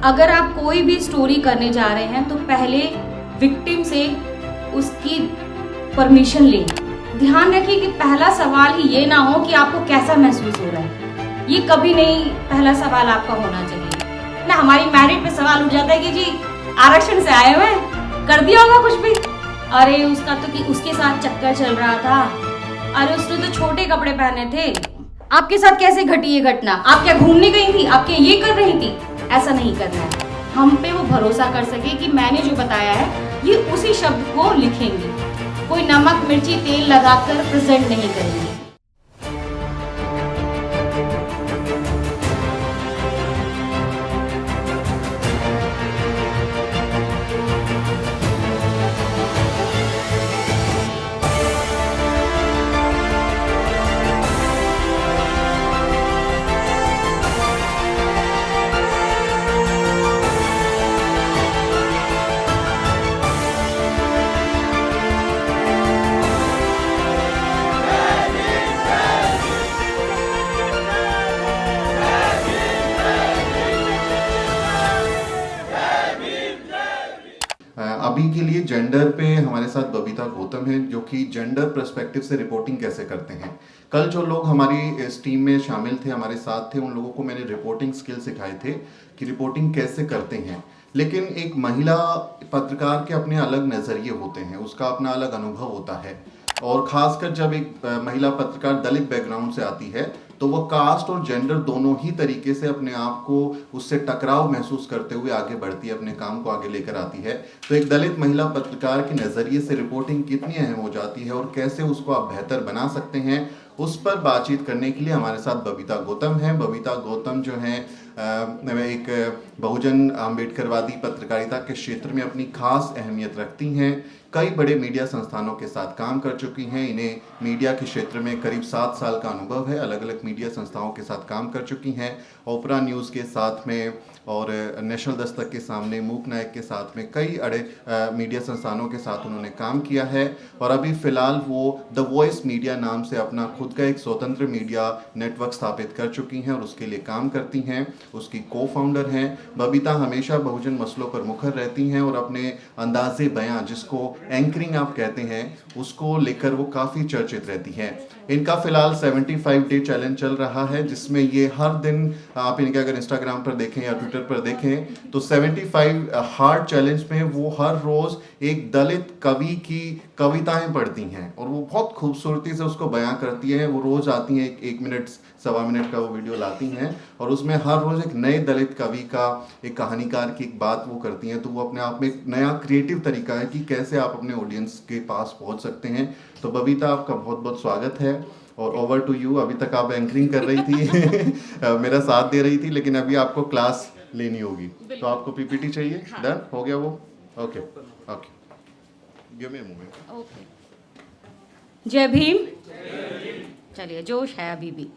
अगर आप कोई भी स्टोरी करने जा रहे हैं तो पहले विक्टिम से उसकी परमिशन लें। ध्यान रखिए कि पहला सवाल ही ये ना हो कि आपको कैसा महसूस हो रहा है। ये कभी नहीं पहला सवाल आपका होना चाहिए ना। हमारी मैरिट पे सवाल उठ जाता है कि जी आरक्षण से आए हुए कर दिया होगा कुछ भी, अरे उसका तो कि उसके साथ चक्कर चल रहा था, अरे उसने तो छोटे कपड़े पहने थे, आपके साथ कैसे घटी ये घटना, आप क्या घूमने गई थी, आप क्या ये कर रही थी। ऐसा नहीं करना है। हम पे वो भरोसा कर सके कि मैंने जो बताया है ये उसी शब्द को लिखेंगे, कोई नमक मिर्ची तेल लगाकर प्रेजेंट नहीं करेंगे। अभी के लिए जेंडर पे हमारे साथ बबीता गौतम है, जो कि जेंडर पर्सपेक्टिव से रिपोर्टिंग कैसे करते हैं। कल जो लोग हमारी इस टीम में शामिल थे, हमारे साथ थे, उन लोगों को मैंने रिपोर्टिंग स्किल सिखाए थे कि रिपोर्टिंग कैसे करते हैं। लेकिन एक महिला पत्रकार के अपने अलग नज़रिए होते हैं, उसका अपना अलग अनुभव होता है, और ख़ासकर जब एक महिला पत्रकार दलित बैकग्राउंड से आती है तो वो कास्ट और जेंडर दोनों ही तरीके से अपने आप को उससे टकराव महसूस करते हुए आगे बढ़ती है, अपने काम को आगे लेकर आती है। तो एक दलित महिला पत्रकार के नज़रिए से रिपोर्टिंग कितनी अहम हो जाती है और कैसे उसको आप बेहतर बना सकते हैं, उस पर बातचीत करने के लिए हमारे साथ बबीता गौतम हैं। बबीता गौतम जो हैं एक बहुजन अम्बेडकरवादी पत्रकारिता के क्षेत्र में अपनी खास अहमियत रखती हैं। कई बड़े मीडिया संस्थानों के साथ काम कर चुकी हैं। इन्हें मीडिया के क्षेत्र में करीब 7 साल का अनुभव है। अलग अलग मीडिया संस्थाओं के साथ काम कर चुकी हैं। ओपरा न्यूज़ के साथ में और नेशनल दस्तक के सामने, मूक नायक के साथ में, कई अड़े मीडिया संस्थानों के साथ उन्होंने काम किया है। और अभी फ़िलहाल वो द वॉइस मीडिया नाम से अपना खुद का एक स्वतंत्र मीडिया नेटवर्क स्थापित कर चुकी हैं और उसके लिए काम करती हैं। उसकी को फाउंडर हैं। बबीता हमेशा बहुजन मसलों पर मुखर रहती हैं और अपने अंदाज़े बयां, जिसको एंकरिंग आप कहते हैं, उसको लेकर वो काफ़ी चर्चित रहती हैं। इनका फ़िलहाल 75 डे चैलेंज चल रहा है, जिसमें ये हर दिन, आप इनके अगर इंस्टाग्राम पर देखें या ट्विटर पर देखें तो 75 हार्ड चैलेंज में वो हर रोज़ एक दलित कवि की कविताएं पढ़ती हैं और वो बहुत खूबसूरती से उसको बयां करती हैं। वो रोज़ आती हैं, एक मिनट सवा मिनट का वो वीडियो लाती हैं और उसमें हर रोज़ एक नए दलित कवि का, एक कहानीकार की एक बात वो करती हैं। तो वो अपने आप में एक नया क्रिएटिव तरीका है कि कैसे आप अपने ऑडियंस के पास पहुंच सकते हैं। तो बबीता, आपका बहुत बहुत स्वागत है और ओवर टू यू। अभी तक आप एंकरिंग कर रही थी मेरा साथ दे रही थी, लेकिन अभी आपको क्लास लेनी होगी। तो आपको पीपीटी चाहिए? हाँ। डन हो गया वो? Okay okay, give me a moment. Okay, जय भीम। चलिए, जोश है अभी भी।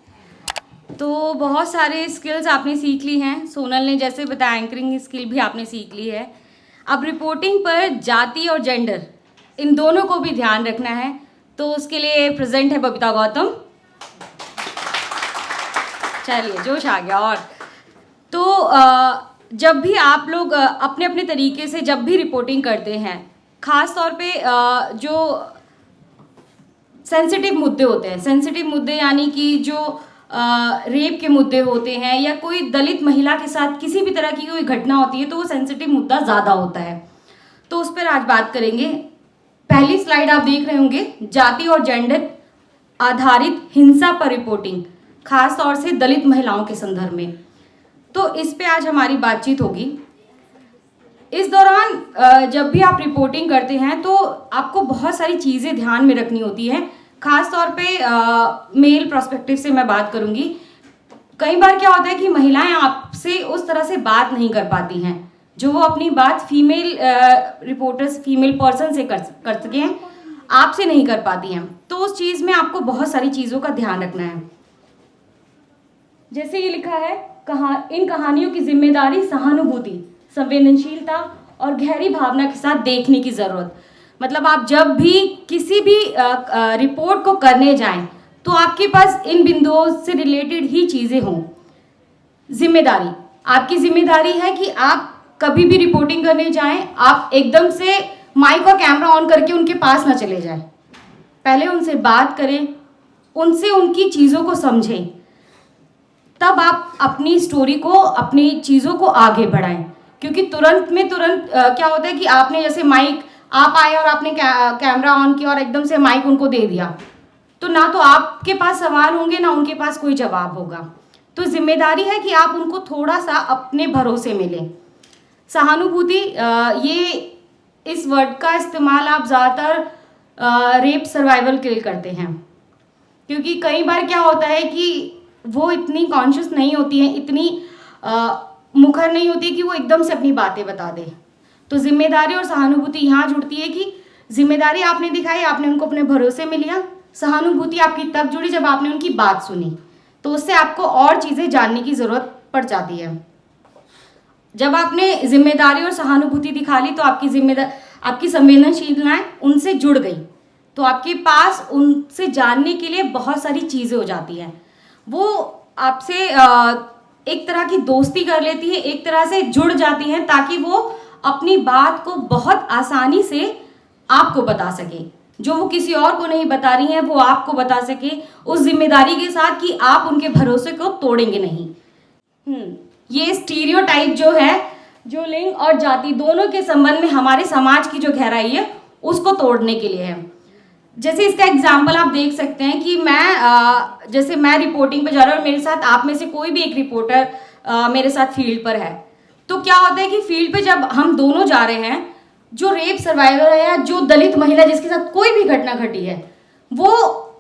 तो बहुत सारे स्किल्स आपने सीख ली हैं। सोनल ने जैसे बताया, एंकरिंग स्किल भी आपने सीख ली है। अब रिपोर्टिंग पर जाति और जेंडर, इन दोनों को भी ध्यान रखना है। तो उसके लिए प्रेजेंट है बबीता गौतम। चलिए, जोश आ गया। और तो जब भी आप लोग अपने अपने तरीके से जब भी रिपोर्टिंग करते हैं, ख़ास तौर पे जो सेंसिटिव मुद्दे होते हैं, सेंसिटिव मुद्दे यानी कि जो रेप के मुद्दे होते हैं या कोई दलित महिला के साथ किसी भी तरह की कोई घटना होती है, तो वो सेंसिटिव मुद्दा ज़्यादा होता है। तो उस पर आज बात करेंगे। पहली स्लाइड आप देख रहे होंगे, जाति और जेंडर आधारित हिंसा पर रिपोर्टिंग, खास तौर से दलित महिलाओं के संदर्भ में। तो इस पे आज हमारी बातचीत होगी। इस दौरान जब भी आप रिपोर्टिंग करते हैं तो आपको बहुत सारी चीज़ें ध्यान में रखनी होती हैं। खास तौर पे मेल पर्सपेक्टिव से मैं बात करूंगी। कई बार क्या होता है कि महिलाएं आपसे उस तरह से बात नहीं कर पाती हैं जो वो अपनी बात फीमेल रिपोर्टर्स, फीमेल पर्सन से कर सकें, आपसे नहीं कर पाती हैं। तो उस चीज़ में आपको बहुत सारी चीज़ों का ध्यान रखना है। जैसे ये लिखा है, इन कहानियों की जिम्मेदारी सहानुभूति, संवेदनशीलता और गहरी भावना के साथ देखने की ज़रूरत। मतलब आप जब भी किसी भी रिपोर्ट को करने जाएं तो आपके पास इन बिंदुओं से रिलेटेड ही चीज़ें हों। जिम्मेदारी, आपकी जिम्मेदारी है कि आप कभी भी रिपोर्टिंग करने जाएं, आप एकदम से माइक और कैमरा ऑन करके उनके पास ना चले जाएं। पहले उनसे बात करें, उनसे उनकी चीज़ों को समझें, तब आप अपनी स्टोरी को, अपनी चीज़ों को आगे बढ़ाएं। क्योंकि तुरंत क्या होता है कि आपने जैसे माइक, आप आए और आपने कैमरा ऑन किया और एकदम से माइक उनको दे दिया, तो ना तो आपके पास सवाल होंगे ना उनके पास कोई जवाब होगा। तो जिम्मेदारी है कि आप उनको थोड़ा सा अपने भरोसे में लें। सहानुभूति, ये इस वर्ड का इस्तेमाल आप ज़्यादातर रेप सर्वाइवल के लिए करते हैं, क्योंकि कई बार क्या होता है कि वो इतनी कॉन्शियस नहीं होती हैं, इतनी मुखर नहीं होती कि वो एकदम से अपनी बातें बता दे। तो जिम्मेदारी और सहानुभूति यहाँ जुड़ती है कि जिम्मेदारी आपने दिखाई, आपने उनको अपने भरोसे में लिया। सहानुभूति आपकी तब जुड़ी जब आपने उनकी बात सुनी, तो उससे आपको और चीज़ें जानने की ज़रूरत पड़ जाती है। जब आपने जिम्मेदारी और सहानुभूति दिखा ली तो आपकी संवेदनशीलताएं उनसे जुड़ गई, तो आपके पास उनसे जानने के लिए बहुत सारी चीज़ें हो जाती हैं। वो आपसे एक तरह की दोस्ती कर लेती है, एक तरह से जुड़ जाती हैं, ताकि वो अपनी बात को बहुत आसानी से आपको बता सके। जो वो किसी और को नहीं बता रही हैं वो आपको बता सके, उस जिम्मेदारी के साथ कि आप उनके भरोसे को तोड़ेंगे नहीं। ये स्टीरियोटाइप जो है, जो लिंग और जाति दोनों के संबंध में हमारे समाज की जो गहराई है उसको तोड़ने के लिए है। जैसे इसका एग्जाम्पल आप देख सकते हैं कि जैसे मैं रिपोर्टिंग पे जा रहा हूँ और मेरे साथ आप में से कोई भी एक रिपोर्टर मेरे साथ फील्ड पर है, तो क्या होता है कि फील्ड पे जब हम दोनों जा रहे हैं, जो रेप सर्वाइवर है या जो दलित महिला जिसके साथ कोई भी घटना घटी है, वो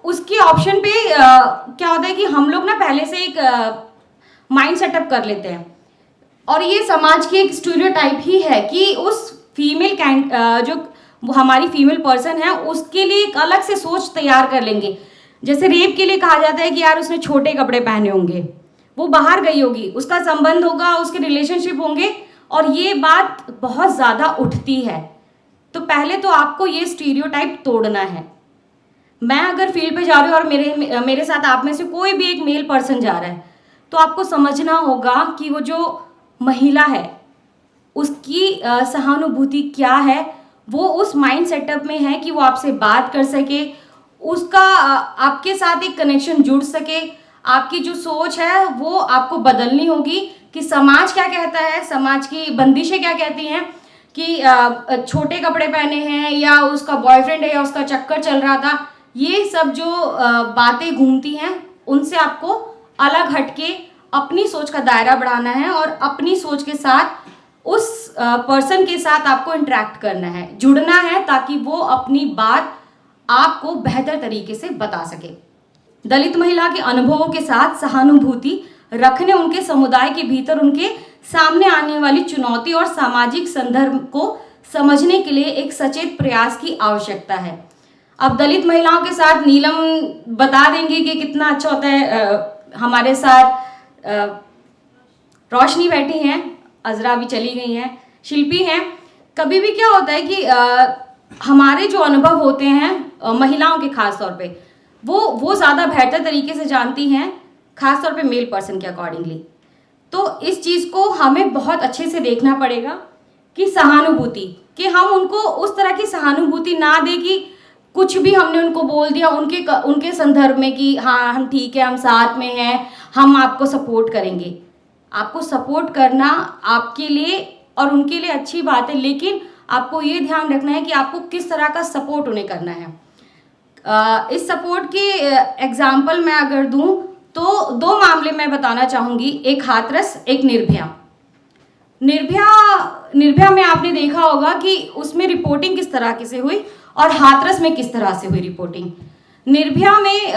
उसके ऑप्शन पे क्या होता है कि हम लोग ना पहले से एक माइंड सेटअप कर लेते हैं, और ये समाज की एक स्टीरियोटाइप ही है कि उस फीमेल जो वो हमारी फीमेल पर्सन है उसके लिए एक अलग से सोच तैयार कर लेंगे। जैसे रेप के लिए कहा जाता है कि यार उसने छोटे कपड़े पहने होंगे, वो बाहर गई होगी, उसका संबंध होगा, उसके रिलेशनशिप होंगे, और ये बात बहुत ज़्यादा उठती है। तो पहले तो आपको ये स्टीरियोटाइप तोड़ना है। मैं अगर फील्ड पे जा रही हूँ और मेरे साथ आप में से कोई भी एक मेल पर्सन जा रहा है, तो आपको समझना होगा कि वो जो महिला है उसकी सहानुभूति क्या है, वो उस माइंड सेटअप में है कि वो आपसे बात कर सके, उसका आपके साथ एक कनेक्शन जुड़ सके। आपकी जो सोच है वो आपको बदलनी होगी कि समाज क्या कहता है, समाज की बंदिशें क्या कहती हैं कि छोटे कपड़े पहने हैं या उसका बॉयफ्रेंड है या उसका चक्कर चल रहा था, ये सब जो बातें घूमती हैं उनसे आपको अलग हटके अपनी सोच का दायरा बढ़ाना है और अपनी सोच के साथ उस पर्सन के साथ आपको इंटरेक्ट करना है, जुड़ना है, ताकि वो अपनी बात आपको बेहतर तरीके से बता सके। दलित महिला के अनुभवों के साथ सहानुभूति रखने, उनके समुदाय के भीतर उनके सामने आने वाली चुनौती और सामाजिक संदर्भ को समझने के लिए एक सचेत प्रयास की आवश्यकता है। अब दलित महिलाओं के साथ नीलम बता देंगे कि कितना अच्छा होता है। हमारे साथ रोशनी बैठी हैं, अजरा भी चली गई हैं, शिल्पी हैं। कभी भी क्या होता है कि हमारे जो अनुभव होते हैं महिलाओं के खास तौर पे, वो ज़्यादा बेहतर तरीके से जानती हैं, खास तौर पे मेल पर्सन के अकॉर्डिंगली। तो इस चीज़ को हमें बहुत अच्छे से देखना पड़ेगा कि सहानुभूति, कि हम उनको उस तरह की सहानुभूति ना दें कि कुछ भी हमने उनको बोल दिया उनके संदर्भ में कि हाँ हम ठीक है, हम साथ में हैं, हम आपको सपोर्ट करेंगे। आपको सपोर्ट करना आपके लिए और उनके लिए अच्छी बात है, लेकिन आपको ये ध्यान रखना है कि आपको किस तरह का सपोर्ट उन्हें करना है। इस सपोर्ट के एग्जाम्पल मैं अगर दूं तो 2 मामले मैं बताना चाहूँगी, एक हाथरस, एक निर्भया। निर्भया में आपने देखा होगा कि उसमें रिपोर्टिंग किस तरह से हुई और हाथरस में किस तरह से हुई रिपोर्टिंग। निर्भया में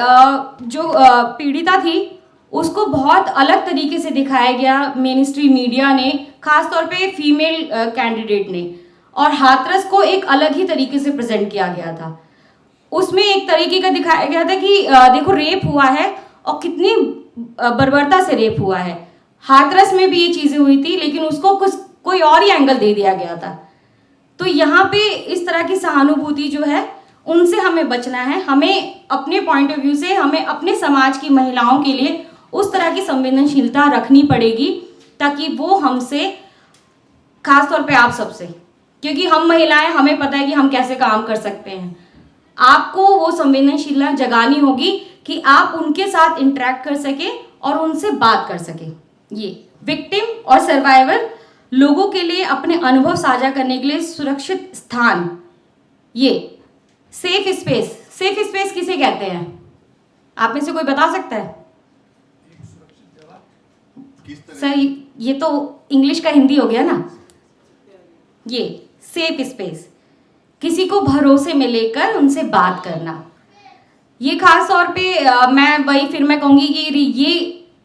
जो पीड़िता थी उसको बहुत अलग तरीके से दिखाया गया मेन स्ट्रीम मीडिया ने, खासतौर पे फीमेल कैंडिडेट ने, और हाथरस को एक अलग ही तरीके से प्रेजेंट किया गया था। उसमें एक तरीके का दिखाया गया था कि देखो रेप हुआ है और कितनी बर्बरता से रेप हुआ है। हाथरस में भी ये चीज़ें हुई थी, लेकिन उसको कोई और ही एंगल दे दिया गया था। तो यहाँ पे इस तरह की सहानुभूति जो है उनसे हमें बचना है। हमें अपने पॉइंट ऑफ व्यू से हमें अपने समाज की महिलाओं के लिए उस तरह की संवेदनशीलता रखनी पड़ेगी ताकि वो हमसे, खास तौर पे आप सबसे, क्योंकि हम महिलाएं, हमें पता है कि हम कैसे काम कर सकते हैं, आपको वो संवेदनशीलता जगानी होगी कि आप उनके साथ इंटरेक्ट कर सके और उनसे बात कर सके। ये विक्टिम और सर्वाइवर लोगों के लिए अपने अनुभव साझा करने के लिए सुरक्षित स्थान, ये सेफ स्पेस। सेफ स्पेस किसे कहते हैं, आप में से कोई बता सकता है? सर ये तो इंग्लिश का हिंदी हो गया ना। ये सेफ स्पेस, किसी को भरोसे में लेकर उनसे बात करना। ये खास तौर पे मैं कहूँगी कि ये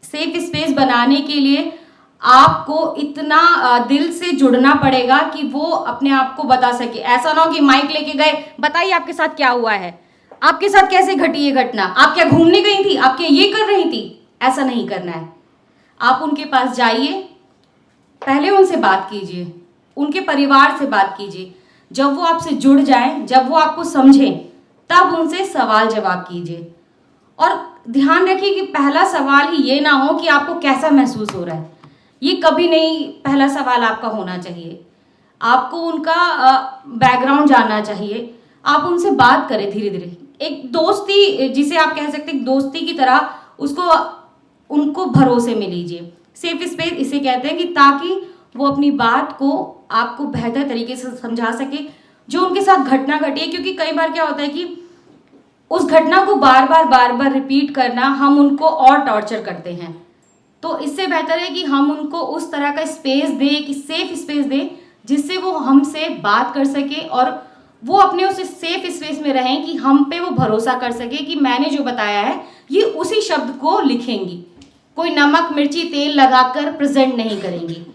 सेफ स्पेस बनाने के लिए आपको इतना दिल से जुड़ना पड़ेगा कि वो अपने आप को बता सके। ऐसा ना हो कि माइक लेके गए, बताइए आपके साथ क्या हुआ है, आपके साथ कैसे घटी ये घटना, आप क्या घूमने गई थी, आप क्या ये कर रही थी। ऐसा नहीं करना है। आप उनके पास जाइए, पहले उनसे बात कीजिए, उनके परिवार से बात कीजिए। जब वो आपसे जुड़ जाएं, जब वो आपको समझें, तब उनसे सवाल जवाब कीजिए। और ध्यान रखिए कि पहला सवाल ही ये ना हो कि आपको कैसा महसूस हो रहा है। ये कभी नहीं पहला सवाल आपका होना चाहिए। आपको उनका बैकग्राउंड जानना चाहिए। आप उनसे बात करें धीरे धीरे, एक दोस्ती, जिसे आप कह सकते हैं दोस्ती की तरह, उसको उनको भरोसे में लीजिए। सेफ स्पेस इसे कहते हैं कि ताकि वो अपनी बात को आपको बेहतर तरीके से समझा सके जो उनके साथ घटना घटी है। क्योंकि कई बार क्या होता है कि उस घटना को बार बार रिपीट करना, हम उनको और टॉर्चर करते हैं। तो इससे बेहतर है कि हम उनको उस तरह का स्पेस दें, कि सेफ स्पेस दें, जिससे वो हमसे बात कर सके और वो अपने उस सेफ स्पेस में रहें कि हम पे वो भरोसा कर सके कि मैंने जो बताया है ये उसी शब्द को लिखेंगी, कोई नमक मिर्ची तेल लगाकर प्रेजेंट नहीं करेंगी।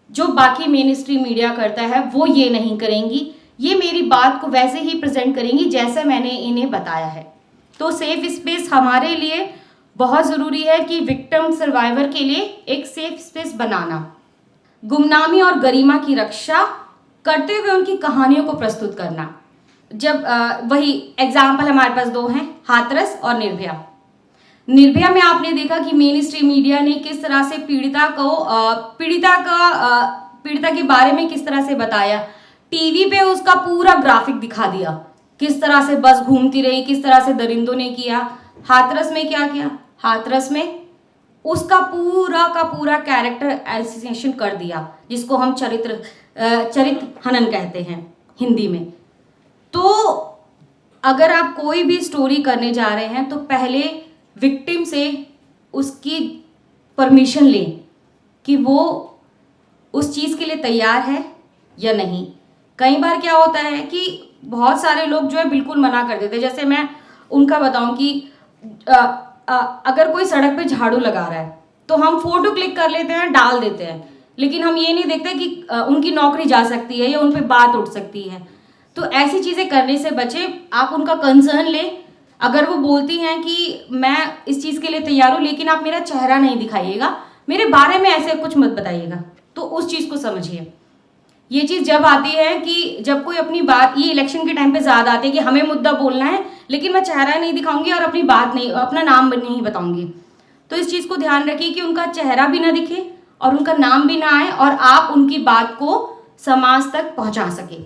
जो बाकी मेन स्ट्रीम मीडिया करता है वो ये नहीं करेंगी, ये मेरी बात को वैसे ही प्रेजेंट करेंगी जैसे मैंने इन्हें बताया है। तो सेफ स्पेस हमारे लिए बहुत ज़रूरी है कि विक्टिम सर्वाइवर के लिए एक सेफ स्पेस बनाना। गुमनामी और गरिमा की रक्षा करते हुए उनकी कहानियों को प्रस्तुत करना। जब वही एग्जाम्पल हमारे पास दो हैं, हाथरस और निर्भया। निर्भया में आपने देखा कि मेन स्ट्रीम मीडिया ने किस तरह से पीड़िता के बारे में किस तरह से बताया, टीवी पे उसका पूरा ग्राफिक दिखा दिया, किस तरह से बस घूमती रही, किस तरह से दरिंदों ने किया। हाथरस में क्या किया, हाथरस में उसका पूरा का पूरा कैरेक्टर एसोसिएशन कर दिया, जिसको हम चरित्र हनन कहते हैं हिंदी में। तो अगर आप कोई भी स्टोरी करने जा रहे हैं तो पहले विक्टिम से उसकी परमिशन लें कि वो उस चीज़ के लिए तैयार है या नहीं। कई बार क्या होता है कि बहुत सारे लोग जो है बिल्कुल मना कर देते हैं। जैसे मैं उनका बताऊं कि अगर कोई सड़क पे झाड़ू लगा रहा है तो हम फोटो क्लिक कर लेते हैं, डाल देते हैं, लेकिन हम ये नहीं देखते कि उनकी नौकरी जा सकती है या उन पे बात उठ सकती है। तो ऐसी चीज़ें करने से बचे। आप उनका कंसर्न लें। अगर वो बोलती हैं कि मैं इस चीज़ के लिए तैयार हूँ लेकिन आप मेरा चेहरा नहीं दिखाइएगा, मेरे बारे में ऐसे कुछ मत बताइएगा, तो उस चीज़ को समझिए। ये चीज़ जब आती है कि जब कोई अपनी बात, ये इलेक्शन के टाइम पे ज़्यादा आती है कि हमें मुद्दा बोलना है लेकिन मैं चेहरा नहीं दिखाऊंगी और अपनी बात नहीं, अपना नाम नहीं बताऊंगी। तो इस चीज़ को ध्यान रखिए कि उनका चेहरा भी ना दिखे और उनका नाम भी ना आए और आप उनकी बात को समाज तक पहुंचा सके।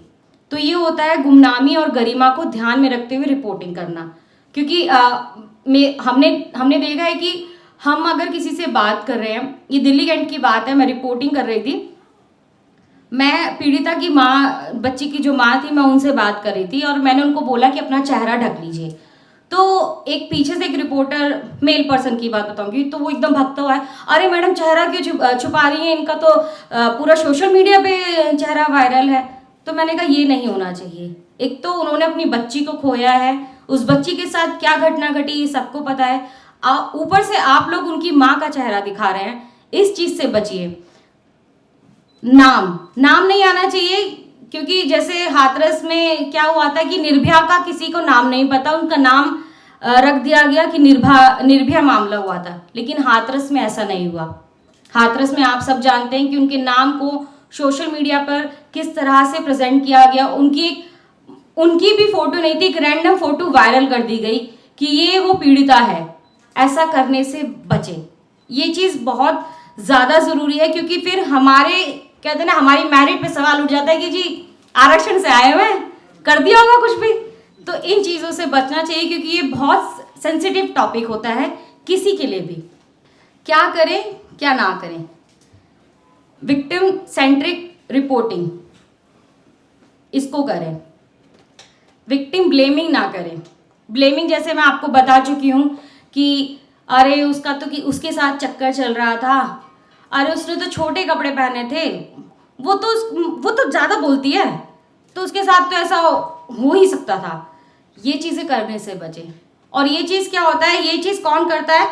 तो ये होता है गुमनामी और गरिमा को ध्यान में रखते हुए रिपोर्टिंग करना। क्योंकि हमने देखा है कि हम अगर किसी से बात कर रहे हैं, ये दिल्ली कैंट की बात है, मैं रिपोर्टिंग कर रही थी, मैं पीड़िता की माँ, बच्ची की जो माँ थी, मैं उनसे बात कर रही थी और मैंने उनको बोला कि अपना चेहरा ढक लीजिए। तो एक पीछे से एक रिपोर्टर, मेल पर्सन की बात बताऊंगी, तो वो एकदम भगता हुआ है, अरे मैडम चेहरा क्यों छुपा रही हैं, इनका तो पूरा सोशल मीडिया पे चेहरा वायरल है। तो मैंने कहा ये नहीं होना चाहिए। एक तो उन्होंने अपनी बच्ची को खोया है, उस बच्ची के साथ क्या घटना घटी ये सबको पता है, ऊपर से आप लोग उनकी माँ का चेहरा दिखा रहे हैं। इस चीज से बचिए। नाम नहीं आना चाहिए, क्योंकि जैसे हाथरस में क्या हुआ था कि निर्भया का किसी को नाम नहीं पता, उनका नाम रख दिया गया कि निर्भया मामला हुआ था, लेकिन हाथरस में ऐसा नहीं हुआ। हाथरस में आप सब जानते हैं कि उनके नाम को सोशल मीडिया पर किस तरह से प्रेजेंट किया गया। उनकी भी फोटो नहीं थी, एक रैंडम फोटो वायरल कर दी गई कि ये वो पीड़िता है। ऐसा करने से बचे। ये चीज़ बहुत ज़्यादा ज़रूरी है, क्योंकि फिर हमारे कहते हैं ना हमारी मेरिट पे सवाल उठ जाता है कि जी आरक्षण से आए हुए हैं, कर दिया होगा कुछ भी। तो इन चीज़ों से बचना चाहिए, क्योंकि ये बहुत सेंसिटिव टॉपिक होता है किसी के लिए भी। क्या करें क्या ना करें? विक्टिम सेंट्रिक रिपोर्टिंग इसको करें, विक्टिम ब्लेमिंग ना करें। ब्लेमिंग जैसे मैं आपको बता चुकी हूँ कि अरे उसका तो कि उसके साथ चक्कर चल रहा था, अरे उसने तो छोटे कपड़े पहने थे, वो तो ज़्यादा बोलती है, तो उसके साथ तो ऐसा हो ही सकता था। ये चीज़ें करने से बचें। और ये चीज़ क्या होता है, ये चीज़ कौन करता है?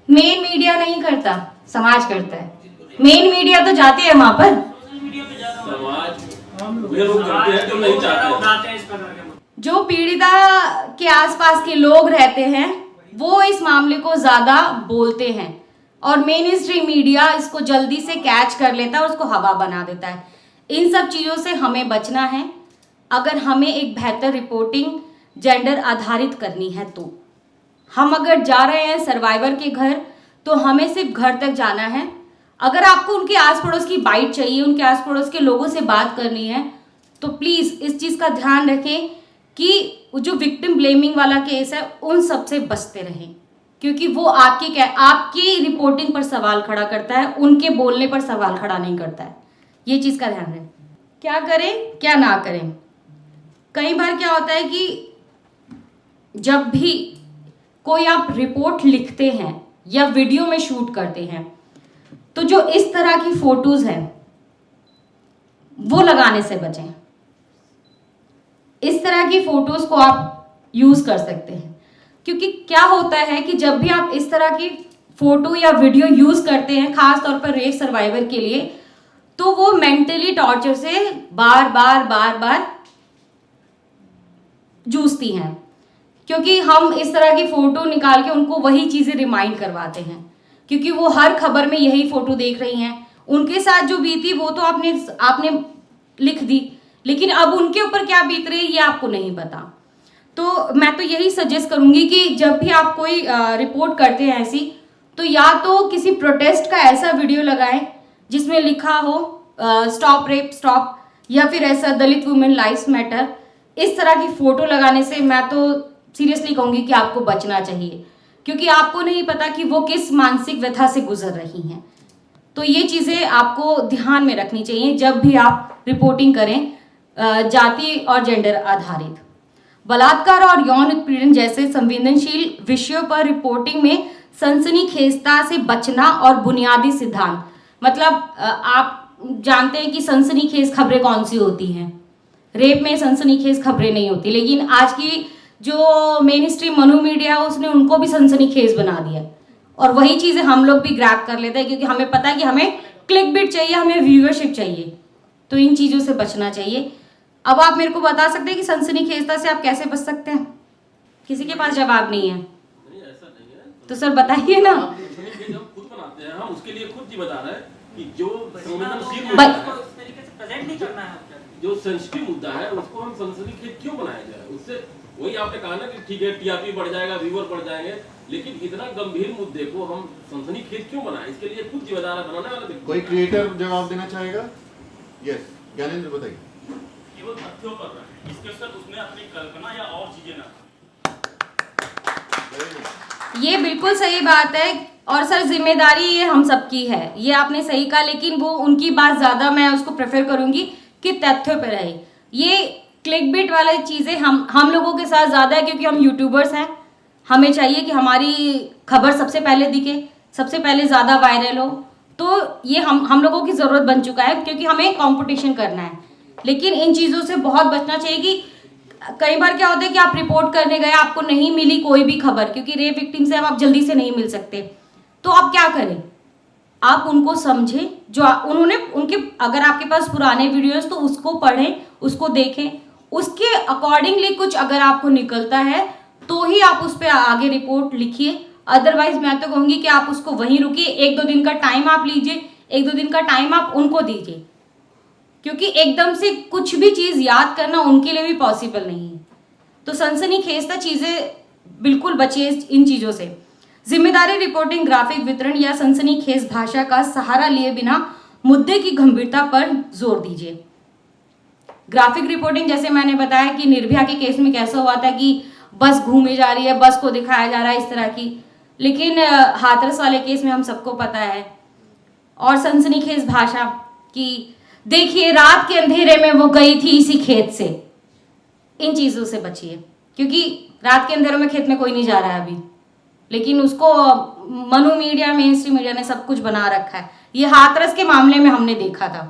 मेन मीडिया नहीं करता, समाज करता है। मेन मीडिया तो जाते हैं वहाँ पर, जो पीड़िता के आसपास के लोग रहते हैं वो इस मामले को ज़्यादा बोलते हैं, और मेन स्ट्रीम मीडिया इसको जल्दी से कैच कर लेता है और उसको हवा बना देता है। इन सब चीज़ों से हमें बचना है। अगर हमें एक बेहतर रिपोर्टिंग जेंडर आधारित करनी है तो हम अगर जा रहे हैं सर्वाइवर के घर, तो हमें सिर्फ घर तक जाना है। अगर आपको उनके आस पड़ोस की बाइट चाहिए, उनके आस पड़ोस के लोगों से बात करनी है, तो प्लीज़ इस चीज़ का ध्यान रखें कि जो विक्टिम ब्लेमिंग वाला केस है उन सब से बचते रहें, क्योंकि वो आपकी रिपोर्टिंग पर सवाल खड़ा करता है, उनके बोलने पर सवाल खड़ा नहीं करता है। ये चीज़ का ध्यान रखें। क्या करें क्या ना करें? कई बार क्या होता है कि जब भी कोई आप रिपोर्ट लिखते हैं या वीडियो में शूट करते हैं, तो जो इस तरह की फोटोज हैं वो लगाने से बचें। इस तरह की फोटोज को आप यूज कर सकते हैं, क्योंकि क्या होता है कि जब भी आप इस तरह की फोटो या वीडियो यूज करते हैं, खास तौर पर रेप सर्वाइवर के लिए, तो वो मेंटली टॉर्चर से बार बार जूझती हैं, क्योंकि हम इस तरह की फोटो निकाल के उनको वही चीजें रिमाइंड करवाते हैं, क्योंकि वो हर खबर में यही फोटो देख रही हैं। उनके साथ जो बीती वो तो आपने लिख दी, लेकिन अब उनके ऊपर क्या बीत रही है ये आपको नहीं पता। तो मैं तो यही सजेस्ट करूंगी कि जब भी आप कोई रिपोर्ट करते हैं ऐसी, तो या तो किसी प्रोटेस्ट का ऐसा वीडियो लगाएं जिसमें लिखा हो स्टॉप रेप स्टॉप, या फिर ऐसा दलित वुमेन लाइव्स मैटर। इस तरह की फोटो लगाने से मैं तो सीरियसली कहूंगी कि आपको बचना चाहिए, क्योंकि आपको नहीं पता कि वो किस मानसिक व्यथा से गुजर रही हैं। तो ये चीज़ें आपको ध्यान में रखनी चाहिए जब भी आप रिपोर्टिंग करें जाति और जेंडर आधारित। बलात्कार और यौन उत्पीड़न जैसे संवेदनशील विषयों पर रिपोर्टिंग में सनसनीखेजता से बचना और बुनियादी सिद्धांत, मतलब आप जानते हैं कि सनसनीखेज खबरें कौन सी होती हैं। रेप में सनसनीखेज खबरें नहीं होती, लेकिन आज की जो मेन स्ट्रीम मनु मीडिया है उसने उनको भी सनसनीखेज बना दिया, और वही चीज़ें हम लोग भी ग्रैब कर लेते हैं, क्योंकि हमें पता है कि हमें क्लिक बिट चाहिए, हमें व्यूअरशिप चाहिए। तो इन चीज़ों से बचना चाहिए। अब आप मेरे को बता सकते हैं कि सनसनीखेजता से आप कैसे बच सकते हैं? किसी के पास जवाब नहीं है? नहीं, ऐसा नहीं है। तो सर बताइए ना। हम खुद बनाते हैं, हम उसके लिए खुद जी बता रहे हैं कि जो संवेदनशील मुद्दा है, उस तरीके से प्रेजेंट नहीं करना है, जो सेंसिटिव मुद्दा है उसको हम सनसनीखेज क्यों बनाया जाए? उससे वही आपने कहा ना कि ठीक है टीआरपी बढ़ जाएगा, व्यूअर बढ़ जाएंगे, लेकिन इतना गंभीर मुद्दे को हम सनसनीखेज क्यों बनाए? इसके लिए खुद जिम्मेदार है बनाने वाला व्यक्ति। कोई क्रिएटर जवाब देना चाहेगा? यस, ज्ञानेंद्र बताइए। केवल तथ्यों पर रहा है, इसके साथ उसमें अपनी कल्पना या और चीजें ना। ये बिल्कुल सही बात है, और सर जिम्मेदारी ये हम सबकी है, ये आपने सही कहा, लेकिन वो उनकी बात ज़्यादा मैं उसको प्रेफर करूंगी कि तथ्यों पर रहे। ये क्लिक बिट वाली चीज़ें हम लोगों के साथ ज़्यादा है, क्योंकि हम यूट्यूबर्स हैं, हमें चाहिए कि हमारी खबर सबसे पहले दिखे, सबसे पहले ज़्यादा वायरल हो। तो ये हम लोगों की ज़रूरत बन चुका है, क्योंकि हमें कंपटीशन करना है। लेकिन इन चीज़ों से बहुत बचना चाहिए कि कई बार क्या होता है कि आप रिपोर्ट करने गए, आपको नहीं मिली कोई भी खबर, क्योंकि रेप विक्टिम से अब आप जल्दी से नहीं मिल सकते, तो आप क्या करें? आप उनको समझें, जो उन्होंने उनके अगर आपके पास पुराने वीडियोस तो उसको पढ़ें, उसको देखें, उसके अकॉर्डिंगली कुछ अगर आपको निकलता है तो ही आप उस पर आगे रिपोर्ट लिखिए। अदरवाइज मैं तो कहूँगी कि आप उसको वहीं रुकिए, 1-2 दिन का टाइम आप लीजिए, 1-2 दिन का टाइम आप उनको दीजिए, क्योंकि एकदम से कुछ भी चीज़ याद करना उनके लिए भी पॉसिबल नहीं है। तो सनसनीखेजता चीज़ें बिल्कुल बचिए इन चीज़ों से। जिम्मेदारी रिपोर्टिंग, ग्राफिक वितरण या सनसनीखेज भाषा का सहारा लिए बिना मुद्दे की गंभीरता पर जोर दीजिए। ग्राफिक रिपोर्टिंग, जैसे मैंने बताया कि निर्भया के केस में कैसा हुआ था कि बस घूमी जा रही है, बस को दिखाया जा रहा है इस तरह की, लेकिन हाथरस वाले केस में हम सबको पता है। और सनसनीखेज भाषा कि देखिए रात के अंधेरे में वो गई थी इसी खेत से, इन चीजों से बचिए, क्योंकि रात के अंधेरों में खेत में कोई नहीं जा रहा है अभी, लेकिन उसको Manu media, main stream media ने सब कुछ बना रखा है। ये हाथरस के मामले में हमने देखा था।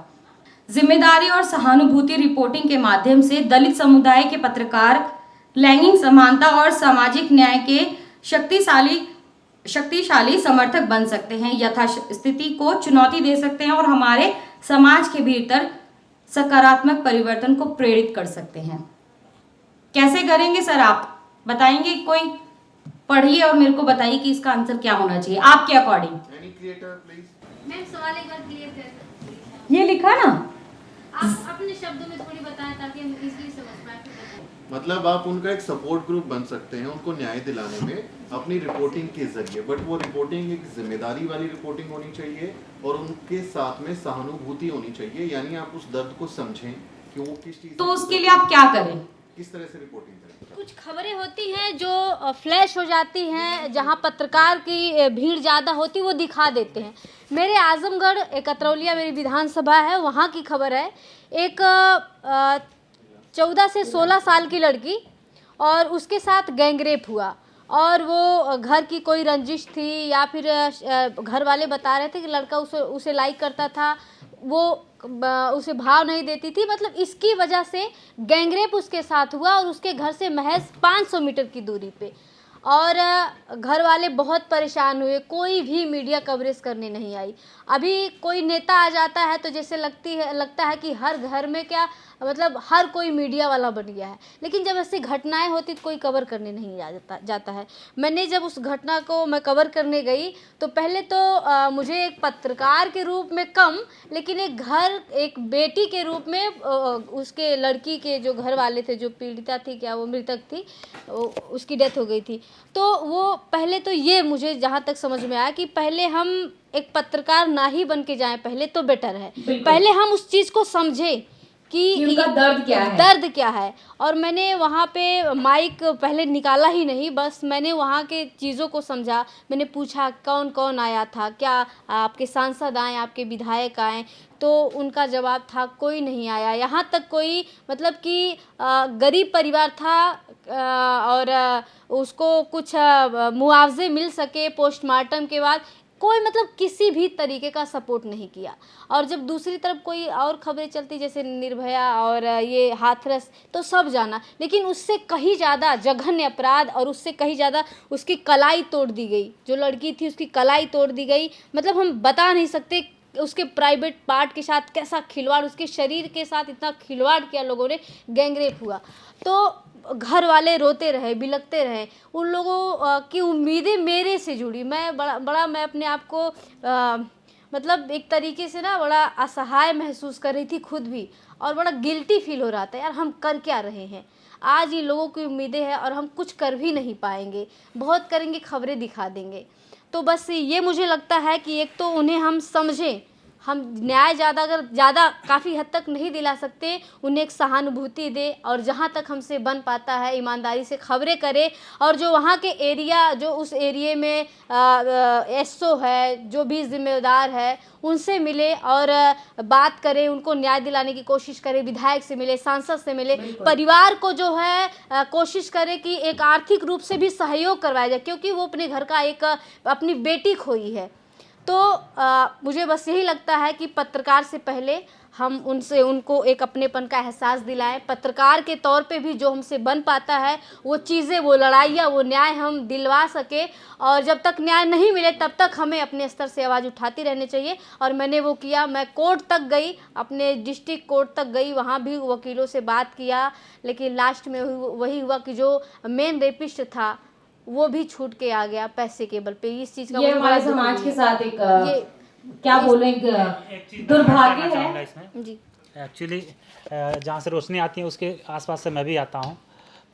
जिम्मेदारी और सहानुभूति रिपोर्टिंग के माध्यम से दलित समुदाय के पत्रकार लैंगिक समानता और सामाजिक न्याय के शक्तिशाली समर्थक बन सकते हैं, यथास्थिति को चुनौती दे सकते हैं और हमारे समाज के भीतर सकारात्मक परिवर्तन को प्रेरित कर सकते हैं। कैसे करेंगे सर, आप बताएंगे? कोई पढ़िए और मेरे को बताइए कि इसका आंसर क्या होना चाहिए आपके according. Any creator please. Ma'am सवाल एक बार क्लियर कर सकते हैं? ये लिखा ना, आप अपने शब्दों में थोड़ी बताएं ताकि हम इजीली समझ पाए। मतलब आप उनका एक सपोर्ट ग्रुप बन सकते हैं उनको न्याय दिलाने में अपनी रिपोर्टिंग के जरिए, बट वो रिपोर्टिंग एक जिम्मेदारी वाली रिपोर्टिंग होनी चाहिए और उनके साथ में सहानुभूति होनी चाहिए, यानी आप उस दर्द को समझें कि वो किस चीज। तो उसके लिए आप क्या करें? किस तरह से रिपोर्टिंग करें? कुछ खबरें होती हैं जो फ्लैश हो जाती हैं, जहां पत्रकार की भीड़ ज़्यादा होती वो दिखा देते हैं। मेरे आजमगढ़ कतरौलिया मेरी विधानसभा है, वहाँ की खबर है। एक 14 से 16 साल की लड़की और उसके साथ गैंगरेप हुआ, और वो घर की कोई रंजिश थी या फिर घर वाले बता रहे थे कि लड़का उसे लाइक करता था, वो उसे भाव नहीं देती थी, मतलब इसकी वजह से गैंगरेप उसके साथ हुआ और उसके घर से महज 500 मीटर की दूरी पे। और घर वाले बहुत परेशान हुए, कोई भी मीडिया कवरेज करने नहीं आई। अभी कोई नेता आ जाता है तो जैसे लगता है कि हर घर में क्या मतलब हर कोई मीडिया वाला बन गया है, लेकिन जब ऐसी घटनाएं होती तो कोई कवर करने नहीं जाता है। मैंने जब उस घटना को मैं कवर करने गई तो पहले तो मुझे एक पत्रकार के रूप में कम, लेकिन एक बेटी के रूप में उसके लड़की के जो घर वाले थे, जो पीड़िता थी, क्या वो मृतक थी, उसकी डेथ हो गई थी। तो वो पहले तो ये मुझे जहाँ तक समझ में आया कि पहले हम एक पत्रकार ना ही बन के जाएं, पहले तो बेटर है। पहले हम उस चीज़ को समझें कि उनका दर्द क्या है। और मैंने वहाँ पे माइक पहले निकाला ही नहीं, बस मैंने वहाँ के चीज़ों को समझा। मैंने पूछा कौन कौन आया था, क्या आपके सांसद आए, आपके विधायक आए, तो उनका जवाब था कोई नहीं आया। यहाँ तक कोई मतलब कि गरीब परिवार था और उसको कुछ मुआवजे मिल सके पोस्टमार्टम के बाद, कोई मतलब किसी भी तरीके का सपोर्ट नहीं किया। और जब दूसरी तरफ कोई और खबरें चलती जैसे निर्भया और ये हाथरस, तो सब जाना, लेकिन उससे कहीं ज़्यादा जघन्य अपराध और उससे कहीं ज़्यादा उसकी कलाई तोड़ दी गई। जो लड़की थी उसकी कलाई तोड़ दी गई, मतलब हम बता नहीं सकते उसके प्राइवेट पार्ट के साथ कैसा खिलवाड़, उसके शरीर के साथ इतना खिलवाड़ किया लोगों ने, गैंगरेप हुआ। तो घर वाले रोते रहे, बिलखते रहे, उन लोगों की उम्मीदें मेरे से जुड़ी। मैं बड़ा मैं अपने आप को मतलब एक तरीके से ना बड़ा असहाय महसूस कर रही थी खुद भी, और बड़ा गिल्टी फील हो रहा था, यार हम कर क्या रहे हैं। आज ये लोगों की उम्मीदें हैं और हम कुछ कर भी नहीं पाएंगे, बहुत करेंगे खबरें दिखा देंगे। तो बस ये मुझे लगता है कि एक तो उन्हें हम समझें, हम न्याय ज़्यादा काफ़ी हद तक नहीं दिला सकते, उन्हें एक सहानुभूति दे, और जहाँ तक हमसे बन पाता है ईमानदारी से खबरें करें। और जो वहाँ के एरिया, जो उस एरिए में एसओ है, जो भी जिम्मेदार है, उनसे मिले और बात करें, उनको न्याय दिलाने की कोशिश करें। विधायक से मिले, सांसद से मिले, परिवार को जो है कोशिश करें कि एक आर्थिक रूप से भी सहयोग करवाया जाए, क्योंकि वो अपने घर का एक अपनी बेटी खोई है। तो मुझे बस यही लगता है कि पत्रकार से पहले हम उनको एक अपनेपन का एहसास दिलाएं। पत्रकार के तौर पे भी जो हमसे बन पाता है वो चीज़ें, वो लड़ाइयाँ, वो न्याय हम दिलवा सके। और जब तक न्याय नहीं मिले तब तक हमें अपने स्तर से आवाज़ उठाती रहनी चाहिए, और मैंने वो किया। मैं कोर्ट तक गई, अपने डिस्ट्रिक्ट कोर्ट तक गई, वहाँ भी वकीलों से बात किया, लेकिन लास्ट में वही हुआ कि जो मेन रेपिस्ट था वो भी छूट के आ गया पैसे के बल पे। इस चीज़ का ये हमारे समाज के साथ एक क्या बोले दुर्भाग्य है जी। एक्चुअली जहाँ से रोशनी आती है उसके आसपास से मैं भी आता हूँ।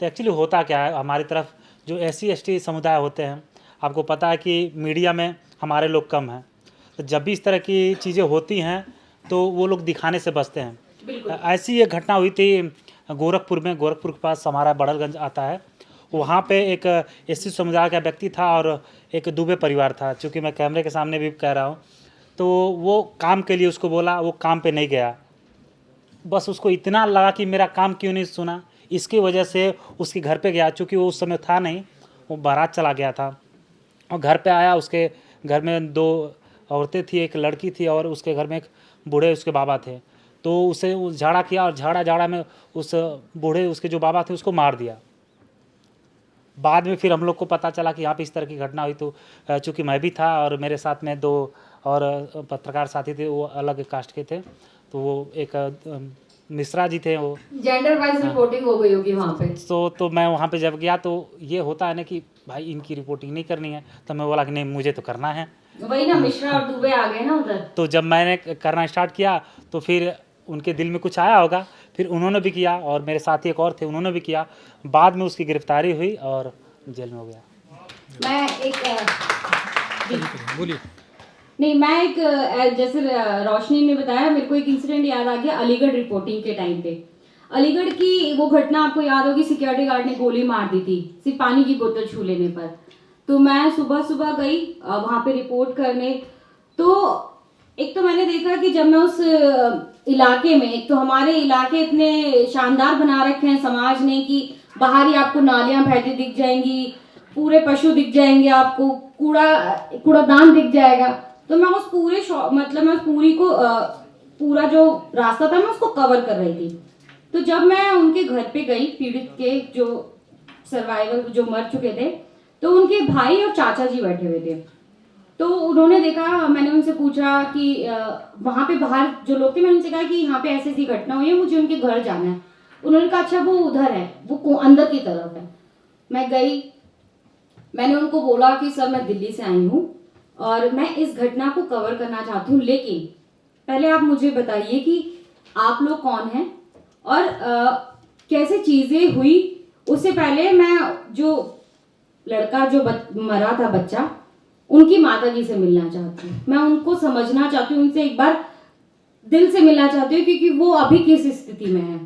तो एक्चुअली होता क्या है, हमारी तरफ जो SC ST समुदाय होते हैं, आपको पता है कि मीडिया में हमारे लोग कम हैं, तो जब भी इस तरह की चीज़ें होती हैं तो वो लोग दिखाने से बचते हैं। ऐसी एक घटना हुई थी गोरखपुर में, गोरखपुर के पास हमारा बड़लगंज आता है। वहाँ पे एक एससी समुदाय का व्यक्ति था और एक दुबे परिवार था। चूँकि मैं कैमरे के सामने भी कह रहा हूँ, तो वो काम के लिए उसको बोला, वो काम पे नहीं गया। बस उसको इतना लगा कि मेरा काम क्यों नहीं सुना, इसकी वजह से उसके घर पे गया। चूँकि वो उस समय था नहीं, वो बारात चला गया था और घर पे आया। उसके घर में 2 औरतें थी, एक लड़की थी और उसके घर में एक बूढ़े उसके बाबा थे। तो उसे झाड़ा किया और झाड़ा में उस बूढ़े उसके जो बाबा थे उसको मार दिया। बाद में फिर हम लोग को पता चला कि यहाँ पे इस तरह की घटना हुई। तो चूँकि मैं भी था और मेरे साथ में 2 और पत्रकार साथी थे, वो अलग कास्ट के थे। तो वो एक मिश्रा जी थे, वो जेंडर वाइज रिपोर्टिंग हो गई होगी वहाँ पे। तो मैं वहाँ पे जब गया तो ये होता है ना कि भाई इनकी रिपोर्टिंग नहीं करनी है, तो मैं बोला कि नहीं मुझे तो करना है। वही ना, मिश्रा और दुबे आ गए ना उधर। तो जब मैंने करना स्टार्ट किया तो फिर उनके दिल में कुछ आया होगा, फिर उन्होंने भी किया और मेरे साथी एक और थे, उन्होंने भी किया। बाद में उसकी गिरफ्तारी हुई और जेल में हो गया। मैं एक जैसे रोशनी ने बताया, मेरे को एक इंसिडेंट याद आ गया अलीगढ़ रिपोर्टिंग के टाइम पे। अलीगढ़ की वो घटना आपको याद होगी, सिक्योरिटी गार्ड ने गोली मार दी थी सिर्फ पानी की बोतल छू लेने पर। तो मैं सुबह गई वहाँ पे रिपोर्ट करने। तो एक तो मैंने देखा कि जब मैं उस इलाके में, एक तो हमारे इलाके इतने शानदार बना रखे हैं समाज ने कि बाहर ही आपको नालियां बहती दिख जाएंगी, पूरे पशु दिख जाएंगे, आपको कूड़ादान दिख जाएगा। तो मैं उस पूरे मैं उस पूरा जो रास्ता था मैं उसको कवर कर रही थी। तो जब मैं उनके घर पे गई, पीड़ित के जो सर्वाइवल जो मर चुके थे, तो उनके भाई और चाचा जी बैठे हुए थे। तो उन्होंने देखा, मैंने उनसे पूछा कि वहाँ पे बाहर जो लोग थे, मैंने उनसे कहा कि यहाँ पे ऐसी घटना हुई है, मुझे उनके घर जाना है। उन्होंने कहा अच्छा वो उधर है, वो अंदर की तरफ है। मैं गई, मैंने उनको बोला कि सर मैं दिल्ली से आई हूँ और मैं इस घटना को कवर करना चाहती हूँ, लेकिन पहले आप मुझे बताइए कि आप लोग कौन हैं और कैसे चीजें हुई। उससे पहले मैं जो लड़का जो मरा था बच्चा, उनकी माताजी से मिलना चाहती हूँ, मैं उनको समझना चाहती हूँ, उनसे एक बार दिल से मिलना चाहती हूँ क्योंकि वो अभी किस स्थिति में है।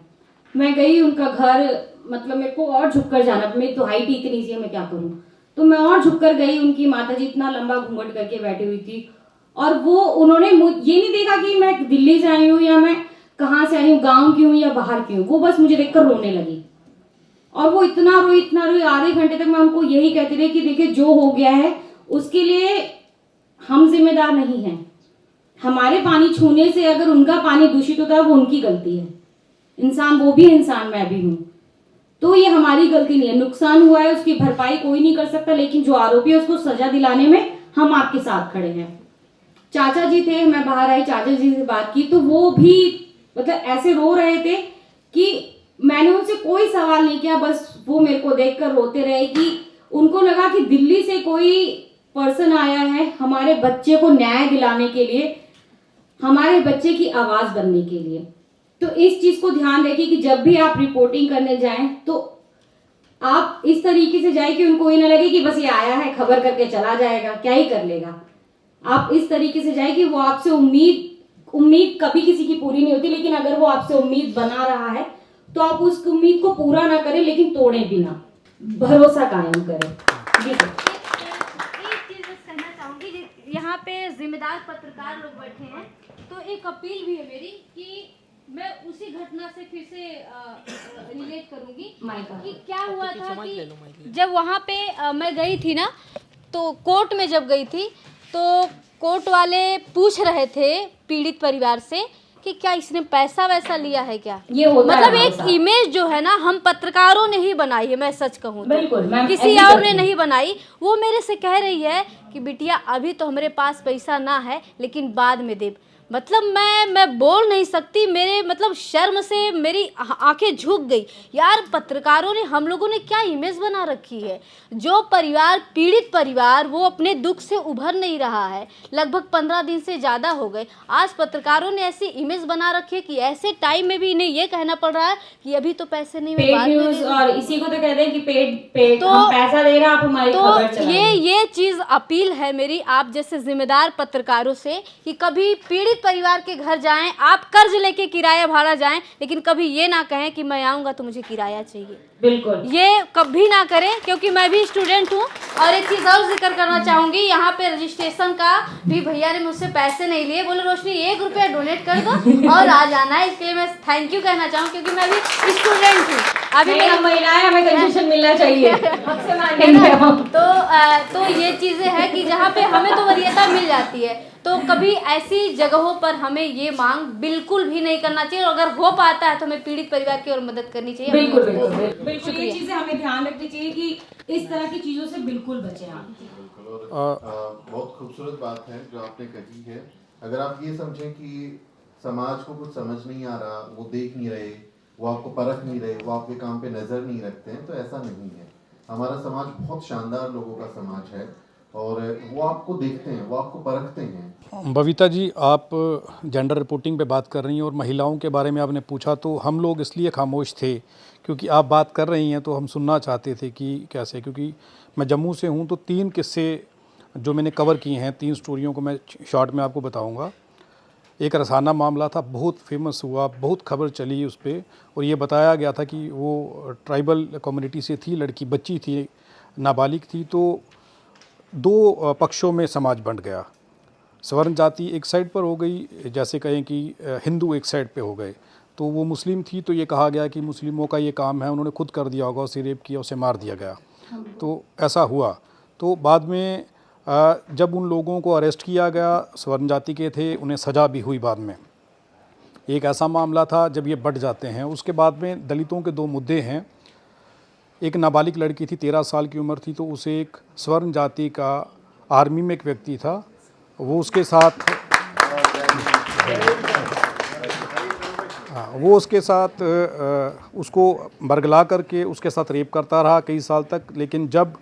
मैं गई उनका घर, मतलब मेरे को और झुककर जाना, मेरी तो हाइट ही इतनी सी है, मैं क्या करूँ। तो मैं और झुककर गई, उनकी माताजी इतना लंबा घूंघट करके बैठी हुई थी और वो उन्होंने ये नहीं देखा कि मैं दिल्ली से आई हूँ या मैं कहाँ से आई हूँ, गाँव की हूँ या बाहर की हूँ। वो बस मुझे देखकर रोने लगी और वो इतना रोई आधे घंटे तक मैं उनको यही कहती रही कि देखिए जो हो गया है उसके लिए हम जिम्मेदार नहीं हैं। हमारे पानी छूने से अगर उनका पानी दूषित होता है वो उनकी गलती है। इंसान, वो भी इंसान, मैं भी हूँ, तो ये हमारी गलती नहीं है। नुकसान हुआ है उसकी भरपाई कोई नहीं कर सकता, लेकिन जो आरोपी है उसको सजा दिलाने में हम आपके साथ खड़े हैं। चाचा जी थे, मैं बाहर आई, चाचा जी से बात की तो वो भी मतलब ऐसे रो रहे थे कि मैंने उनसे कोई सवाल नहीं किया, बस वो मेरे को देखकर रोते रहे कि उनको लगा कि दिल्ली से कोई पर्सन आया है हमारे बच्चे को न्याय दिलाने के लिए, हमारे बच्चे की आवाज बनने के लिए। तो इस चीज को ध्यान रखिए कि जब भी आप रिपोर्टिंग करने जाएं तो आप इस तरीके से जाए कि उनको ये ना लगे कि बस ये आया है खबर करके चला जाएगा, क्या ही कर लेगा। आप इस तरीके से जाए कि वो आपसे उम्मीद कभी किसी की पूरी नहीं होती, लेकिन अगर वो आपसे उम्मीद बना रहा है तो आप उस उम्मीद को पूरा ना करें, लेकिन तोड़ें भी ना, भरोसा कायम करें। जी सर। एक चीज बस कहना चाहूंगी, यहाँ पे जिम्मेदार पत्रकार लोग बैठे हैं, तो एक अपील भी है मेरी कि मैं उसी घटना से फिर से रिलेट करूंगी कि क्या हुआ था कि जब वहाँ पे मैं गई थी ना, तो कोर्ट में जब गई थी तो कोर्ट वाले पूछ रहे थे पीड़ित परिवार से कि क्या इसने पैसा वैसा लिया है क्या। ये होता मतलब है एक इमेज जो है ना, हम पत्रकारों ने ही बनाई है, मैं सच कहूँ बिल्कुल, तो किसी और ने नहीं बनाई। वो मेरे से कह रही है कि बिटिया अभी तो हमारे पास पैसा ना है, लेकिन बाद में दे। मतलब मैं बोल नहीं सकती, मेरे मतलब शर्म से मेरी आंखें झुक गई। यार पत्रकारों ने, हम लोगों ने क्या इमेज बना रखी है। जो परिवार, पीड़ित परिवार, वो अपने दुख से उभर नहीं रहा है। लगभग 15 दिन से ज़्यादा हो गए। आज पत्रकारों ने ऐसी इमेज बना रखी है कि ऐसे टाइम में भी इन्हें ये कहना पड़ रहा है कि अभी तो पैसे नहीं, पेड न्यूज, और इसी को तो कहते हैं कि पेड तो हम पैसा दे रहे हैं, आप हमारी खबर चलाएं। ये चीज अपील है मेरी आप जैसे जिम्मेदार पत्रकारों से कि कभी पीड़ित परिवार के घर जाएं, आप कर्ज लेके किराया भाड़ा जाएं, लेकिन कभी ये ना कहें कि मैं आऊंगा तो मुझे किराया चाहिए। बिल्कुल, ये कभी ना करें, क्योंकि मैं भी स्टूडेंट हूँ। और एक चीज़ और जिक्र करना चाहूँगी, यहाँ पे रजिस्ट्रेशन का भी भैया ने मुझसे पैसे नहीं लिए, बोले रोशनी 1 रुपया डोनेट कर दो और आ जाना है। इसके लिए मैं थैंक यू कहना चाहूँ, क्योंकि मैं भी स्टूडेंट हूँ। अभी हम महिलाएं, हमें कंसेशन मिलना चाहिए। आपसे मांगेंगे हम। तो ये चीज़ें हैं कि जहाँ पे हमें तो वरीयता मिल जाती है, तो कभी ऐसी जगहों पर हमें ये मांग बिल्कुल भी नहीं करना चाहिए। और अगर हो पाता है तो हमें पीड़ित परिवार की और मदद करनी चाहिए। बिल्कुल बिल्कुल बिल्कुल, ये चीजें हमें ध्यान रखनी चाहिए कि इस तरह की चीजों से बिल्कुल बचें आप। बिल्कुल, और बहुत खूबसूरत बात है जो आपने कही है। अगर आप ये समझें कि समाज को कुछ समझ नहीं आ रहा, वो देख नहीं रहे, वो आपको परख नहीं रहे, वो आपके काम पे नज़र नहीं रखते हैं, तो ऐसा नहीं है। हमारा समाज बहुत शानदार लोगों का समाज है और वो आपको देखते हैं, वो आपको परखते हैं। बबीता जी, आप जेंडर रिपोर्टिंग पे बात कर रही हैं और महिलाओं के बारे में आपने पूछा, तो हम लोग इसलिए खामोश थे क्योंकि आप बात कर रही हैं तो हम सुनना चाहते थे कि कैसे, क्योंकि मैं जम्मू से हूं, तो 3 किस्से जो मैंने कवर किए हैं, 3 स्टोरियों को मैं शॉर्ट में आपको बताऊंगा। एक रसाना मामला था, बहुत फेमस हुआ, बहुत खबर चली उस पर, और ये बताया गया था कि वो ट्राइबल कम्युनिटी से थी, लड़की बच्ची थी, नाबालिग थी। तो 2 पक्षों में समाज बंट गया। स्वर्ण जाति एक साइड पर हो गई, जैसे कहें कि हिंदू एक साइड पे हो गए। तो वो मुस्लिम थी, तो ये कहा गया कि मुस्लिमों का ये काम है, उन्होंने खुद कर दिया होगा, उसे रेप किया, उसे मार दिया गया। तो ऐसा हुआ। तो बाद में जब उन लोगों को अरेस्ट किया गया, स्वर्ण जाति के थे, उन्हें सज़ा भी हुई बाद में। एक ऐसा मामला था जब ये बढ़ जाते हैं। उसके बाद में दलितों के 2 मुद्दे हैं। एक नाबालिग लड़की थी, 13 साल की उम्र थी, तो उसे एक स्वर्ण जाति का आर्मी में एक व्यक्ति था, वो उसके साथ उसको बरगला करके उसके साथ रेप करता रहा कई साल तक। लेकिन जब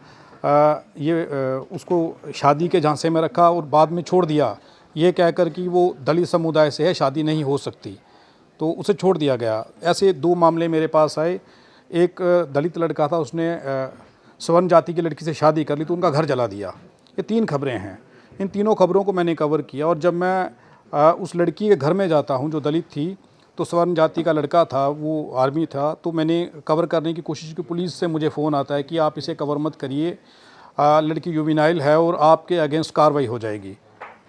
उसको शादी के झांसे में रखा और बाद में छोड़ दिया, ये कहकर कि वो दलित समुदाय से है, शादी नहीं हो सकती, तो उसे छोड़ दिया गया। ऐसे 2 मामले मेरे पास आए। एक दलित लड़का था, उसने स्वर्ण जाति की लड़की से शादी कर ली तो उनका घर जला दिया। ये 3 खबरें हैं। इन तीनों खबरों को मैंने कवर किया। और जब मैं उस लड़की के घर में जाता हूं जो दलित थी, तो स्वर्ण जाति का लड़का था, वो आर्मी था, तो मैंने कवर करने की कोशिश की। पुलिस से मुझे फ़ोन आता है कि आप इसे कवर मत करिए, लड़की जुवेनाइल है और आपके अगेंस्ट कार्रवाई हो जाएगी।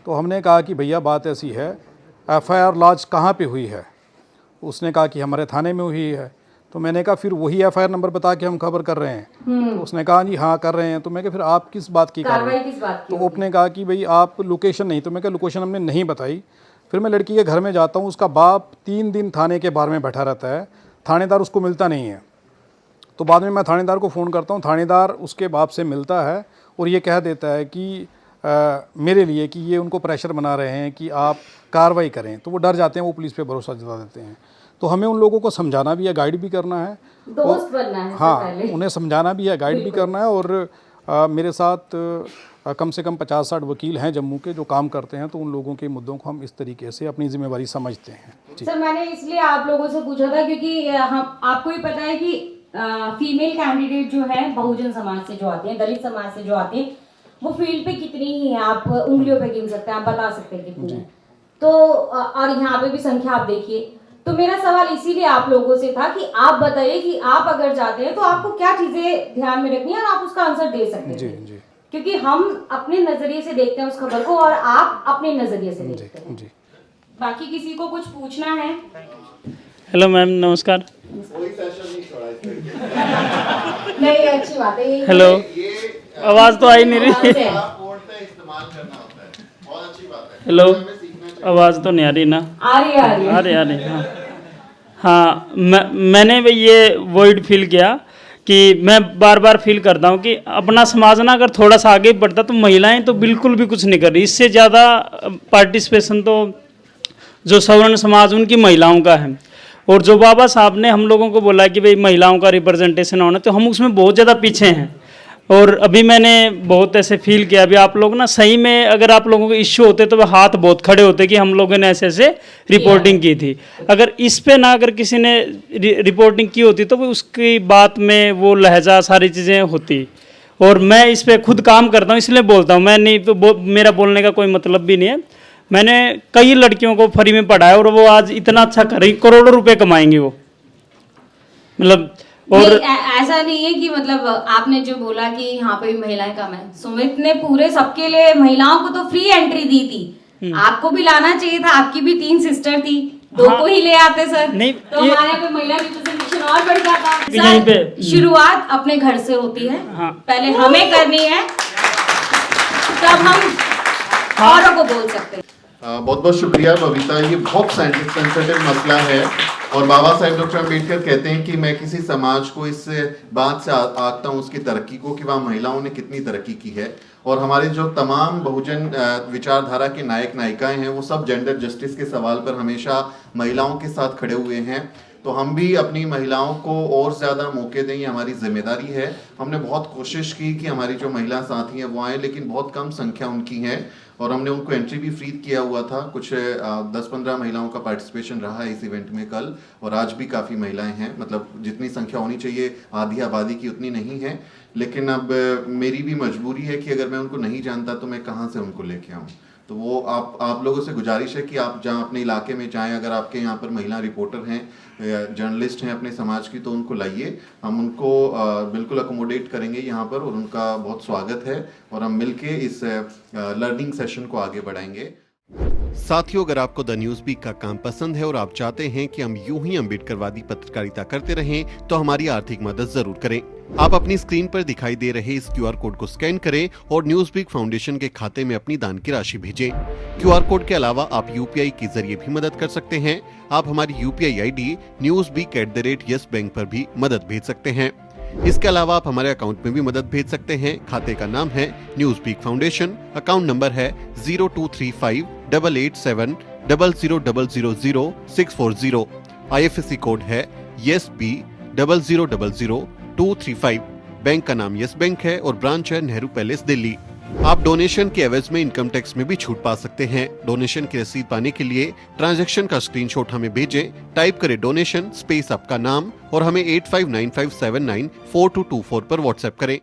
तो हमने कहा कि भैया बात ऐसी है, FIR लॉज कहाँ पे हुई है? उसने कहा कि हमारे थाने में हुई है। तो मैंने कहा फिर वही FIR नंबर बता के हम खबर कर रहे हैं? तो उसने कहा जी हाँ कर रहे हैं। तो मैं कहा फिर आप किस बात की कार्रवाई? तो उसने कहा कि भाई आप लोकेशन नहीं। तो मैं कहा लोकेशन हमने नहीं बताई। फिर मैं लड़की के घर में जाता हूँ, उसका बाप 3 दिन थाने के बाहर में बैठा रहता है, थानेदार उसको मिलता नहीं है। तो बाद में मैं थानेदार को फ़ोन करता हूँ, थानेदार उसके बाप से मिलता है और ये कह देता है कि मेरे लिए कि ये उनको प्रेशर बना रहे हैं कि आप कार्रवाई करें। तो वो डर जाते हैं, वो पुलिस पे भरोसा जता देते हैं। तो हमें उन लोगों को समझाना भी है, गाइड भी करना है, दोस्त बनना है। हाँ, उन्हें समझाना भी है, गाइड भी करना है। और मेरे साथ कम से कम 50-60 वकील हैं जम्मू के जो काम करते हैं, तो उन लोगों के मुद्दों को हम इस तरीके से अपनी जिम्मेवारी समझते हैं। सर, मैंने इसलिए आप लोगों से पूछा था क्योंकि हम आपको ही पता है कि फीमेल कैंडिडेट जो है बहुजन समाज से जो आते हैं, दलित समाज से जो आते हैं, वो फील्ड पे कितनी ही है, आप उंगलियों पे गिन सकते हैं, आप बता सकते हैं कितनी है। तो और यहाँ पे भी संख्या आप देखिए। तो मेरा सवाल इसीलिए आप लोगों से था कि आप बताइए कि आप अगर जाते हैं तो आपको क्या चीजें ध्यान में रखनी है और आप उसका आंसर दे सकते हैं। जी। क्योंकि हम अपने नजरिए से देखते हैं उस खबर को और आप अपने नजरिए से देखते हैं। जी। बाकी किसी को कुछ पूछना है? हेलो मैम, नमस्कार। कोई सेशन नहीं छोड़ा नहीं, अच्छी बात है। हेलो, आवाज़ तो आई नहीं रही। इस्तेमाल करना होता है, बहुत अच्छी बात है। हेलो, आवाज़ तो नहीं आ रही ना? आ रही। हाँ, मैंने भी ये वर्ड फील किया कि मैं बार बार फील करता हूँ कि अपना समाज ना अगर थोड़ा सा आगे बढ़ता तो महिलाएं तो बिल्कुल भी कुछ नहीं कर रही। इससे ज़्यादा पार्टिसिपेशन तो जो सवर्ण समाज उनकी महिलाओं का है। और जो बाबा साहब ने हम लोगों को बोला कि भाई महिलाओं का रिप्रेजेंटेशन होना, तो हम उसमें बहुत ज़्यादा पीछे हैं। और अभी मैंने बहुत ऐसे फील किया, अभी आप लोग ना सही में अगर आप लोगों को इश्यू होते तो वह हाथ बहुत खड़े होते कि हम लोगों ने ऐसे ऐसे रिपोर्टिंग की थी। अगर इस पे ना अगर किसी ने रिपोर्टिंग की होती तो उसकी बात में वो लहजा सारी चीज़ें होती। और मैं इस पे खुद काम करता हूँ इसलिए बोलता हूँ, मैं नहीं तो मेरा बोलने का कोई मतलब भी नहीं है। मैंने कई लड़कियों को फ्री में पढ़ाया और वो आज इतना अच्छा कर रही, करोड़ों रुपए कमाएंगी वो, मतलब। और ऐसा नहीं है कि मतलब आपने जो बोला कि यहाँ पे भी महिलाएं कम है, सुमित ने पूरे सबके लिए महिलाओं को तो फ्री एंट्री दी थी। आपको भी लाना चाहिए था, आपकी भी 3 सिस्टर थी, 2 को ही ले आते सर, नहीं, तो हमारे पे महिला रिप्रेजेंटेशन और बढ़ जाता। यहीं पे शुरुआत अपने घर से होती है, पहले हमें करनी है, तब हम औरों को बोल सकते हैं। बहुत बहुत शुक्रिया बबीता, ये बहुत सेंसिटिव मसला है। और बाबा साहेब डॉक्टर अम्बेडकर कहते हैं कि मैं किसी समाज को इस बात से आंकता हूँ उसकी तरक्की को कि वहाँ महिलाओं ने कितनी तरक्की की है। और हमारे जो तमाम बहुजन विचारधारा के नायक नायिकाएं हैं वो सब जेंडर जस्टिस के सवाल पर हमेशा महिलाओं के साथ खड़े हुए हैं। तो हम भी अपनी महिलाओं को और ज़्यादा मौके दें, ये हमारी जिम्मेदारी है। हमने बहुत कोशिश की कि हमारी जो महिला साथी हैं वो आएँ, लेकिन बहुत कम संख्या उनकी है और हमने उनको एंट्री भी फ्री किया हुआ था। कुछ 10-15 महिलाओं का पार्टिसिपेशन रहा है इस इवेंट में कल, और आज भी काफ़ी महिलाएं हैं, मतलब जितनी संख्या होनी चाहिए आधी आबादी की उतनी नहीं है। लेकिन अब मेरी भी मजबूरी है कि अगर मैं उनको नहीं जानता तो मैं कहाँ से उनको लेके आऊँ। तो वो आप लोगों से गुजारिश है कि आप जहाँ अपने इलाके में जाएं, अगर आपके यहाँ पर महिला रिपोर्टर हैं, जर्नलिस्ट हैं अपने समाज की, तो उनको लाइए। हम उनको बिल्कुल अकोमोडेट करेंगे यहाँ पर और उनका बहुत स्वागत है और हम मिलके इस लर्निंग सेशन को आगे बढ़ाएंगे। साथियों, अगर आपको द न्यूज़ वीक का काम पसंद है और आप चाहते हैं कि हम यूं ही अम्बेडकरवादी पत्रकारिता करते रहें तो हमारी आर्थिक मदद जरूर करें। आप अपनी स्क्रीन पर दिखाई दे रहे इस QR कोड को स्कैन करें और न्यूज़ वीक फाउंडेशन के खाते में अपनी दान की राशि भेजें। QR कोड के अलावा आप UPI के जरिए भी मदद कर सकते हैं। आप हमारी UPI ID newsweek@yes bank पर भी मदद भेज सकते हैं। इसके अलावा आप हमारे अकाउंट में भी मदद भेज सकते हैं। खाते का नाम है Newsweek foundation, account number है 02358800000640। IFSC कोड है YesB000235। बैंक का नाम यस बैंक है और ब्रांच है नेहरू पैलेस दिल्ली। आप डोनेशन के एवज में इनकम टैक्स में भी छूट पा सकते हैं। डोनेशन की रसीद पाने के लिए ट्रांजैक्शन का स्क्रीनशॉट हमें भेजें। टाइप करें डोनेशन स्पेस आपका नाम और हमें 8595794224 पर व्हाट्सएप करें।